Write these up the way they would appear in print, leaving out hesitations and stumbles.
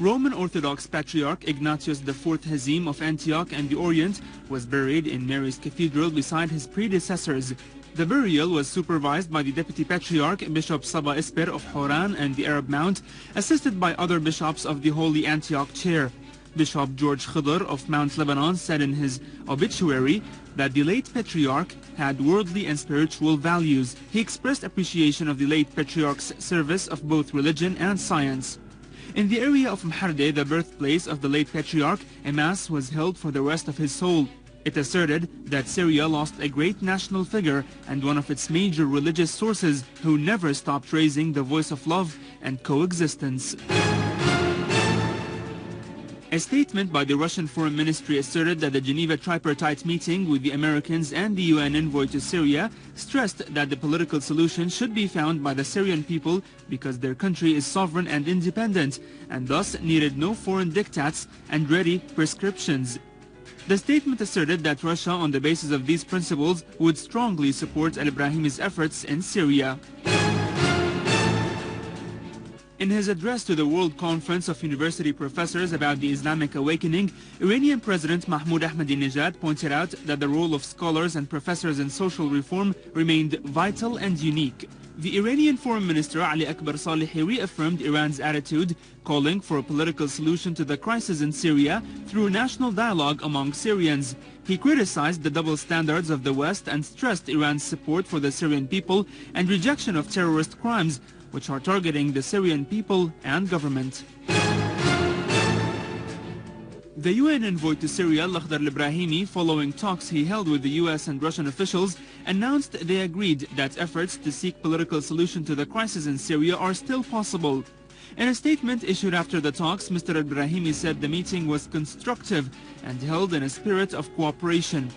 Roman Orthodox Patriarch Ignatius IV Hazim of Antioch and the Orient was buried in Mary's Cathedral beside his predecessors. The burial was supervised by the Deputy Patriarch Bishop Saba Isper of Horan and the Arab Mount, assisted by other bishops of the Holy Antioch Chair. Bishop George Khidr of Mount Lebanon said in his obituary that the late Patriarch had worldly and spiritual values. He expressed appreciation of the late Patriarch's service of both religion and science. In the area of Mharde, the birthplace of the late Patriarch, a mass was held for the rest of his soul. It asserted that Syria lost a great national figure and one of its major religious sources who never stopped raising the voice of love and coexistence. A statement by the Russian Foreign Ministry asserted that the Geneva tripartite meeting with the Americans and the UN envoy to Syria stressed that the political solution should be found by the Syrian people because their country is sovereign and independent and thus needed no foreign diktats and ready prescriptions. The statement asserted that Russia, on the basis of these principles, would strongly support al-Brahimi's efforts in Syria. In his address to the World Conference of University Professors about the Islamic Awakening, Iranian President Mahmoud Ahmadinejad pointed out that the role of scholars and professors in social reform remained vital and unique. The Iranian Foreign Minister Ali Akbar Salehi reaffirmed Iran's attitude, calling for a political solution to the crisis in Syria through national dialogue among Syrians. He criticized the double standards of the West and stressed Iran's support for the Syrian people and rejection of terrorist crimes, which are targeting the Syrian people and government. The UN envoy to Syria, Brahimi, following talks he held with the US and Russian officials, announced they agreed that efforts to seek political solution to the crisis in Syria are still possible. In a statement issued after the talks, Mr. al-Brahimi said the meeting was constructive and held in a spirit of cooperation.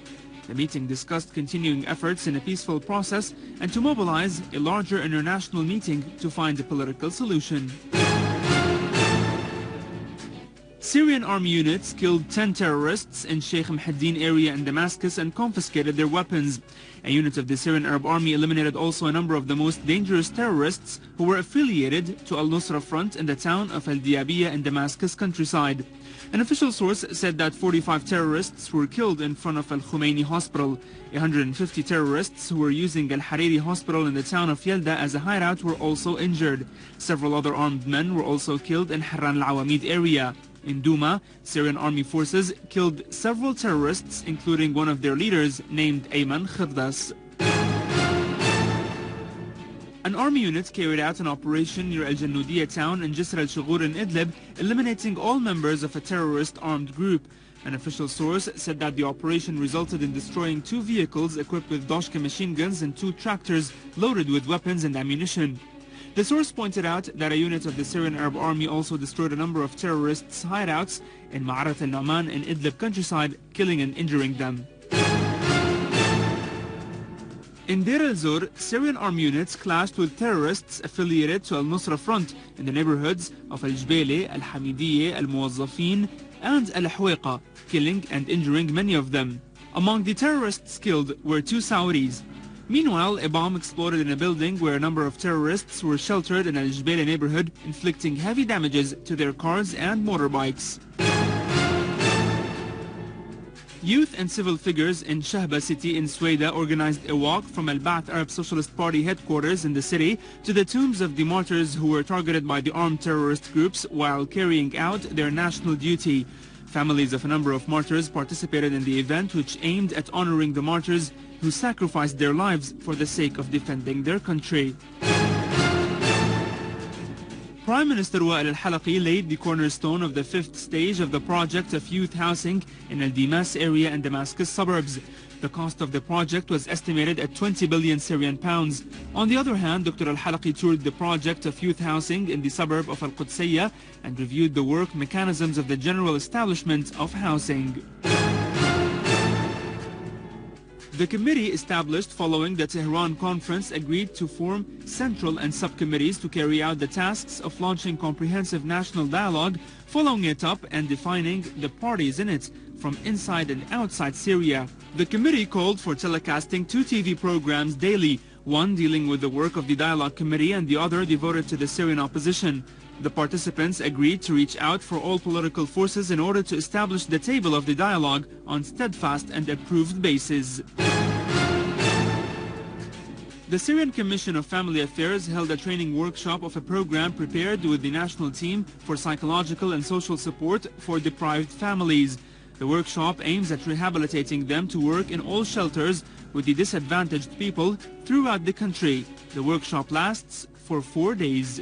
The meeting discussed continuing efforts in a peaceful process and to mobilize a larger international meeting to find a political solution. Syrian army units killed 10 terrorists in Sheikh Muhaddin area in Damascus and confiscated their weapons. A unit of the Syrian Arab Army eliminated also a number of the most dangerous terrorists who were affiliated to al-Nusra front in the town of al-Diabiyah in Damascus countryside. An official source said that 45 terrorists were killed in front of al-Khomeini hospital. 150 terrorists who were using al-Hariri hospital in the town of Yelda as a hideout were also injured. Several other armed men were also killed in Harran al-Awamid area. In Douma, Syrian army forces killed several terrorists, including one of their leaders named Ayman Khirdas. An army unit carried out an operation near al-Jannudiyya town in Jisr al-Shughur in Idlib, eliminating all members of a terrorist armed group. An official source said that the operation resulted in destroying 2 vehicles equipped with Doshka machine guns and 2 tractors loaded with weapons and ammunition. The source pointed out that a unit of the Syrian Arab Army also destroyed a number of terrorists' hideouts in Ma'arat al-Nu'man in Idlib countryside, killing and injuring them. In Deir el-Zor, Syrian army units clashed with terrorists affiliated to al-Nusra front in the neighborhoods of al-Jbele, al-Hamidiyya, al-Muwazzafin, and al-Hawaiqa, killing and injuring many of them. Among the terrorists killed were 2 Saudis. Meanwhile, a bomb exploded in a building where a number of terrorists were sheltered in al-Jbele neighborhood, inflicting heavy damages to their cars and motorbikes. Youth and civil figures in Shahba city in Sweden organized a walk from Al-Ba'ath Arab Socialist Party headquarters in the city to the tombs of the martyrs who were targeted by the armed terrorist groups while carrying out their national duty. Families of a number of martyrs participated in the event, which aimed at honoring the martyrs who sacrificed their lives for the sake of defending their country. Prime Minister al-Halqi laid the cornerstone of the 5th stage of the project of youth housing in al-Dimas area and Damascus suburbs. The cost of the project was estimated at 20 billion Syrian pounds. On the other hand, Dr. al-Halqi toured the project of youth housing in the suburb of al-Qudsiyya and reviewed the work mechanisms of the general establishment of housing. The committee established following the Tehran conference agreed to form central and subcommittees to carry out the tasks of launching comprehensive national dialogue, following it up and defining the parties in it from inside and outside Syria. The committee called for telecasting 2 TV programs daily, one dealing with the work of the dialogue committee and the other devoted to the Syrian opposition. The participants agreed to reach out for all political forces in order to establish the table of the dialogue on steadfast and approved basis. The Syrian Commission of Family Affairs held a training workshop of a program prepared with the national team for psychological and social support for deprived families. The workshop aims at rehabilitating them to work in all shelters with the disadvantaged people throughout the country. The workshop lasts for 4 days.